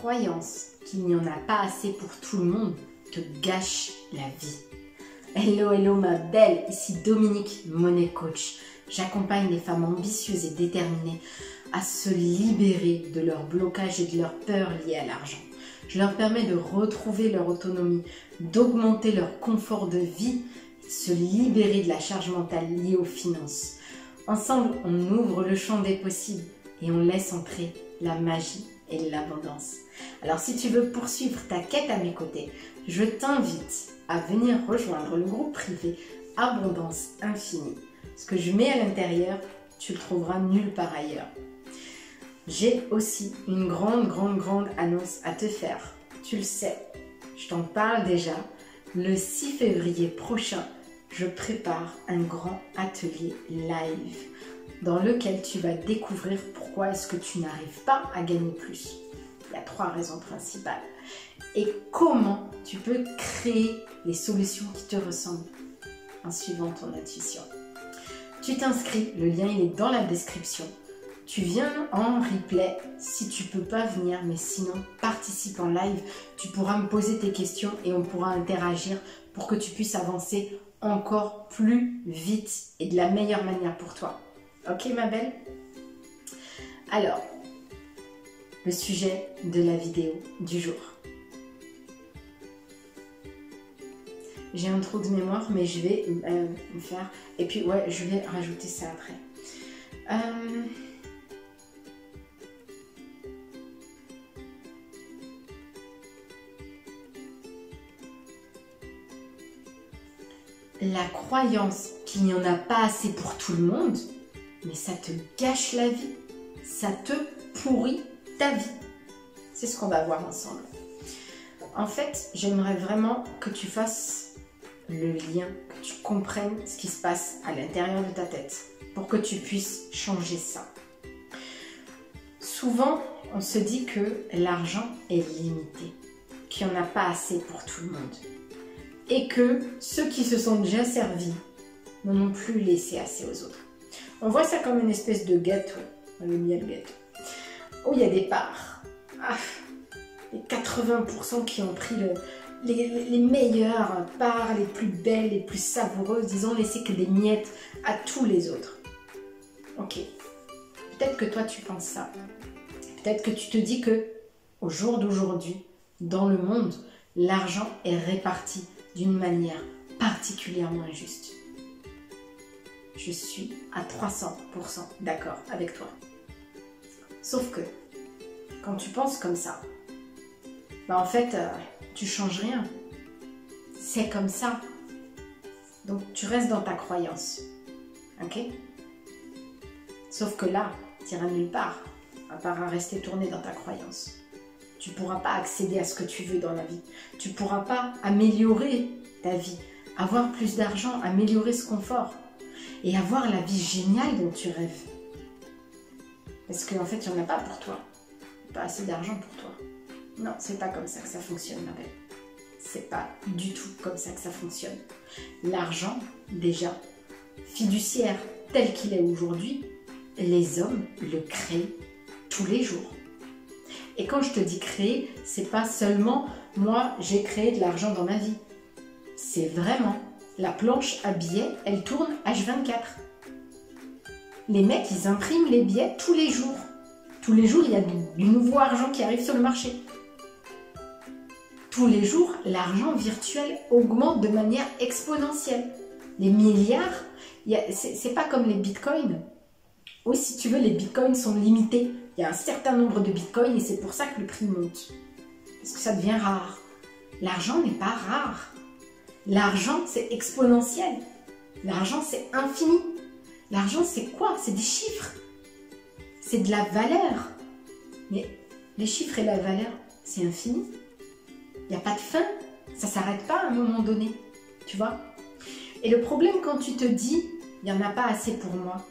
croyance qu'il n'y en a pas assez pour tout le monde te gâche la vie. Hello, hello ma belle, ici Dominique, Money Coach. J'accompagne les femmes ambitieuses et déterminées à se libérer de leurs blocages et de leurs peurs liées à l'argent. Je leur permets de retrouver leur autonomie, d'augmenter leur confort de vie, de se libérer de la charge mentale liée aux finances. Ensemble, on ouvre le champ des possibles et on laisse entrer la magie et l'abondance. Alors si tu veux poursuivre ta quête à mes côtés, je t'invite à venir rejoindre le groupe privé Abondance Infinie. Ce que je mets à l'intérieur, tu le trouveras nulle part ailleurs. J'ai aussi une grande annonce à te faire. Tu le sais, je t'en parle déjà. Le 6 février prochain, je prépare un grand atelier live dans lequel tu vas découvrir pourquoi est-ce que tu n'arrives pas à gagner plus. Il y a 3 raisons principales. Et comment tu peux créer les solutions qui te ressemblent en suivant ton intuition. Tu t'inscris, le lien il est dans la description. Tu viens en replay si tu peux pas venir, mais sinon participe en live. Tu pourras me poser tes questions et on pourra interagir pour que tu puisses avancer encore plus vite et de la meilleure manière pour toi. Ok ma belle? Alors, le sujet de la vidéo du jour. J'ai un trou de mémoire, mais je vais me faire... Et puis, ouais, je vais rajouter ça après. La croyance qu'il n'y en a pas assez pour tout le monde, mais ça te gâche la vie. Ça te pourrit ta vie. C'est ce qu'on va voir ensemble. En fait, j'aimerais vraiment que tu fasses le lien, que tu comprennes ce qui se passe à l'intérieur de ta tête pour que tu puisses changer ça. Souvent, on se dit que l'argent est limité, qu'il n'y en a pas assez pour tout le monde et que ceux qui se sont déjà servis n'en ont plus laissé assez aux autres. On voit ça comme une espèce de gâteau, le miel gâteau, où il y a des parts. Les 80% qui ont pris les meilleures parts, les plus belles, les plus savoureuses, ils ont laissé que des miettes à tous les autres. Ok, peut-être que toi tu penses ça. Peut-être que tu te dis que au jour d'aujourd'hui, dans le monde, l'argent est réparti d'une manière particulièrement injuste. Je suis à 300% d'accord avec toi. Sauf que, quand tu penses comme ça, en fait, tu changes rien. C'est comme ça. Donc, tu restes dans ta croyance. Ok? Sauf que là, tu n'iras nulle part, à part à rester tourné dans ta croyance. Tu ne pourras pas accéder à ce que tu veux dans la vie. Tu ne pourras pas améliorer ta vie, avoir plus d'argent, améliorer ce confort et avoir la vie géniale dont tu rêves. Parce qu'en fait, il n'y en a pas pour toi. Pas assez d'argent pour toi. Non, c'est pas comme ça que ça fonctionne, ma belle. C'est pas du tout comme ça que ça fonctionne. L'argent, déjà, fiduciaire tel qu'il est aujourd'hui, les hommes le créent tous les jours. Et quand je te dis créer, c'est pas seulement moi, j'ai créé de l'argent dans ma vie. C'est vraiment la planche à billets, elle tourne H24. Les mecs, ils impriment les billets tous les jours. Tous les jours, il y a du nouveau argent qui arrive sur le marché. Tous les jours, l'argent virtuel augmente de manière exponentielle. Les milliards, c'est pas comme les bitcoins. Ou si tu veux, les bitcoins sont limités. Il y a un certain nombre de bitcoins et c'est pour ça que le prix monte. Parce que ça devient rare. L'argent n'est pas rare. L'argent, c'est exponentiel. L'argent, c'est infini. L'argent, c'est quoi? C'est des chiffres. C'est de la valeur. Mais les chiffres et la valeur, c'est infini. Il n'y a pas de fin. Ça ne s'arrête pas à un moment donné. Tu vois? Et le problème quand tu te dis, il n'y en a pas assez pour moi,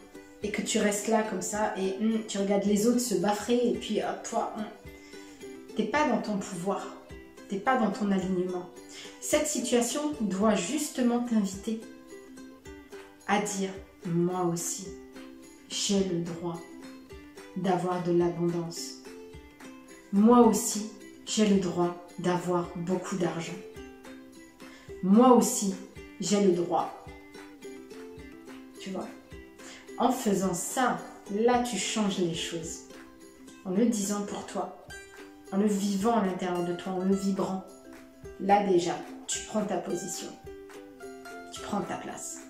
et que tu restes là comme ça, et tu regardes les autres se baffrer, et puis toi, tu n'es pas dans ton pouvoir. Tu n'es pas dans ton alignement. Cette situation doit justement t'inviter à dire, moi aussi, j'ai le droit d'avoir de l'abondance. Moi aussi, j'ai le droit d'avoir beaucoup d'argent. Moi aussi, j'ai le droit. Tu vois? En faisant ça, là, tu changes les choses. En le disant pour toi, en le vivant à l'intérieur de toi, en le vibrant. Là, déjà, tu prends ta position. Tu prends ta place.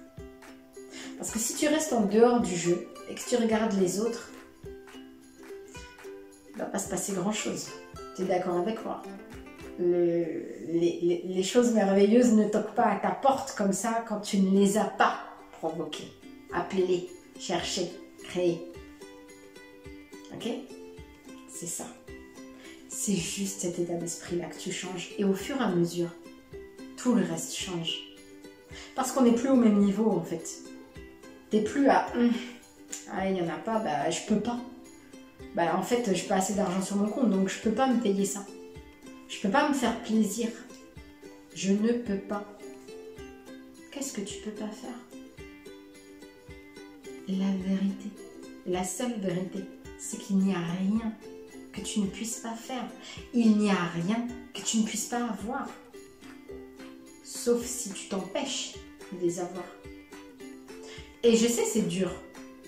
Parce que si tu restes en dehors du jeu et que tu regardes les autres, il ne va pas se passer grand-chose. Tu es d'accord avec moi? Les choses merveilleuses ne toquent pas à ta porte comme ça quand tu ne les as pas provoquées. Appelez-les, cherchez, créez. Ok? C'est ça. C'est juste cet état d'esprit-là que tu changes. Et au fur et à mesure, tout le reste change. Parce qu'on n'est plus au même niveau en fait. T'es plus à ah, il n'y en a pas, bah je peux pas. Bah en fait, je n'ai pas assez d'argent sur mon compte, donc je peux pas me payer ça. Je peux pas me faire plaisir. Je ne peux pas. Qu'est-ce que tu peux pas faire? La vérité, la seule vérité, c'est qu'il n'y a rien que tu ne puisses pas faire. Il n'y a rien que tu ne puisses pas avoir. Sauf si tu t'empêches de les avoir. Et je sais, c'est dur.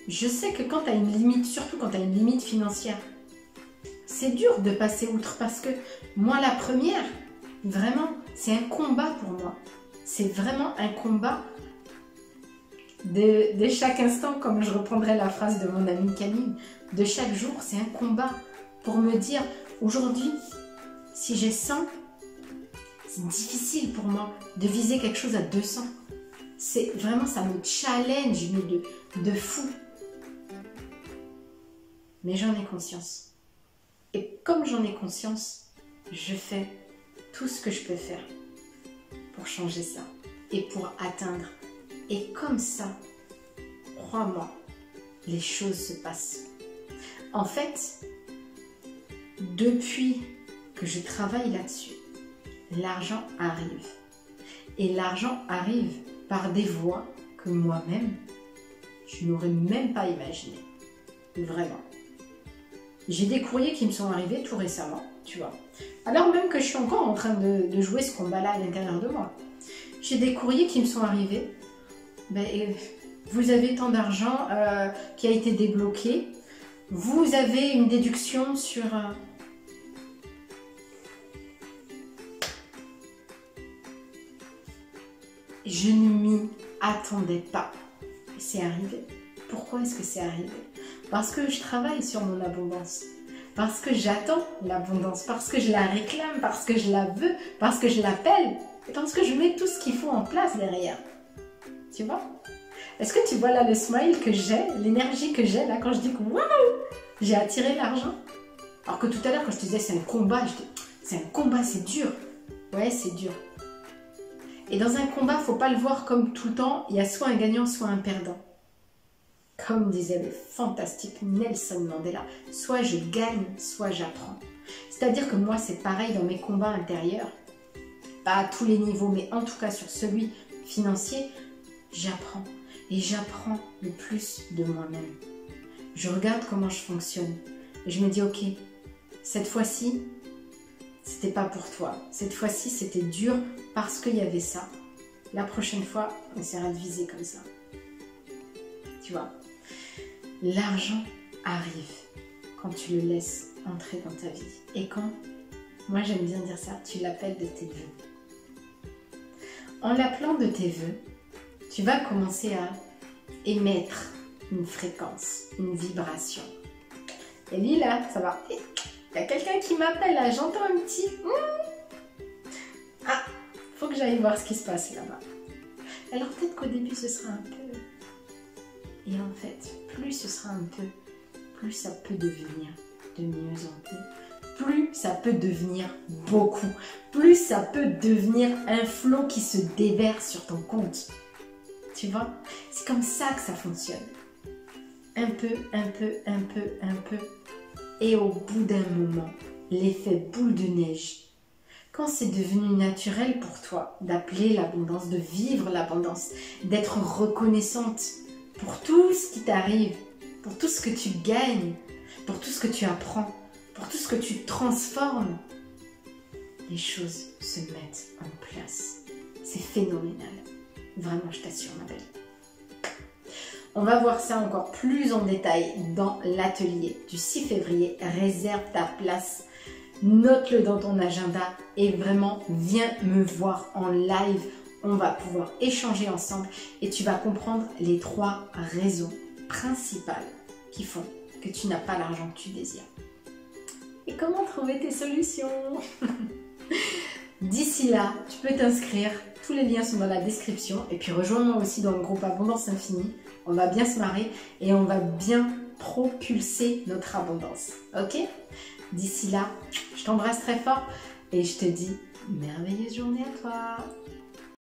Je sais que quand tu as une limite, surtout quand tu as une limite financière, c'est dur de passer outre parce que moi, la première, vraiment, c'est un combat pour moi. C'est vraiment un combat de chaque instant, comme je reprendrai la phrase de mon amie Camille, de chaque jour, c'est un combat pour me dire, aujourd'hui, si j'ai 100, c'est difficile pour moi de viser quelque chose à 200. C'est vraiment, ça me challenge de fou. Mais j'en ai conscience. Et comme j'en ai conscience, je fais tout ce que je peux faire pour changer ça et pour atteindre. Et comme ça, crois-moi, les choses se passent. En fait, depuis que je travaille là-dessus, l'argent arrive. Et l'argent arrive par des voies que moi-même, je n'aurais même pas imaginé. Vraiment. J'ai des courriers qui me sont arrivés tout récemment, tu vois. Alors même que je suis encore en train de jouer ce combat-là à l'intérieur de moi. J'ai des courriers qui me sont arrivés. Vous avez tant d'argent qui a été débloqué. Vous avez une déduction sur... Je ne m'y attendais pas. C'est arrivé. Pourquoi est-ce que c'est arrivé? Parce que je travaille sur mon abondance. Parce que j'attends l'abondance. Parce que je la réclame. Parce que je la veux. Parce que je l'appelle. Et parce que je mets tout ce qu'il faut en place derrière. Tu vois? Est-ce que tu vois là le smile que j'ai, l'énergie que j'ai là quand je dis que waouh, j'ai attiré l'argent? Alors que tout à l'heure quand je te disais c'est un combat, je dis c'est un combat, c'est dur. Ouais, c'est dur. Et dans un combat, il ne faut pas le voir comme tout le temps, il y a soit un gagnant, soit un perdant. Comme disait le fantastique Nelson Mandela, soit je gagne, soit j'apprends. C'est-à-dire que moi, c'est pareil dans mes combats intérieurs. Pas à tous les niveaux, mais en tout cas sur celui financier, j'apprends. Et j'apprends le plus de moi-même. Je regarde comment je fonctionne. Et je me dis, ok, cette fois-ci, c'était pas pour toi. Cette fois-ci, c'était dur parce qu'il y avait ça. La prochaine fois, on essaiera de viser comme ça. Tu vois, l'argent arrive quand tu le laisses entrer dans ta vie. Et quand, moi j'aime bien dire ça, tu l'appelles de tes vœux. En l'appelant de tes vœux, tu vas commencer à émettre une fréquence, une vibration. Et lui là, ça va. Il y a quelqu'un qui m'appelle là, j'entends un petit... Ah, faut que j'aille voir ce qui se passe là-bas. Alors peut-être qu'au début ce sera un peu... Et en fait, plus ce sera un peu, plus ça peut devenir de mieux en mieux. Plus ça peut devenir beaucoup. Plus ça peut devenir un flot qui se déverse sur ton compte. Tu vois? C'est comme ça que ça fonctionne. Un peu, un peu, un peu, un peu. Et au bout d'un moment, l'effet boule de neige. Quand c'est devenu naturel pour toi d'appeler l'abondance, de vivre l'abondance, d'être reconnaissante pour tout ce qui t'arrive, pour tout ce que tu gagnes, pour tout ce que tu apprends, pour tout ce que tu transformes, les choses se mettent en place. C'est phénoménal. Vraiment, je t'assure, ma belle. On va voir ça encore plus en détail dans l'atelier du 6 février. Réserve ta place, note-le dans ton agenda et vraiment viens me voir en live. On va pouvoir échanger ensemble et tu vas comprendre les 3 raisons principales qui font que tu n'as pas l'argent que tu désires. Et comment trouver tes solutions? D'ici là, tu peux t'inscrire. Tous les liens sont dans la description. Et puis rejoins-moi aussi dans le groupe Abondance Infinie. On va bien se marrer et on va bien propulser notre abondance. Ok? D'ici là, je t'embrasse très fort et je te dis merveilleuse journée à toi.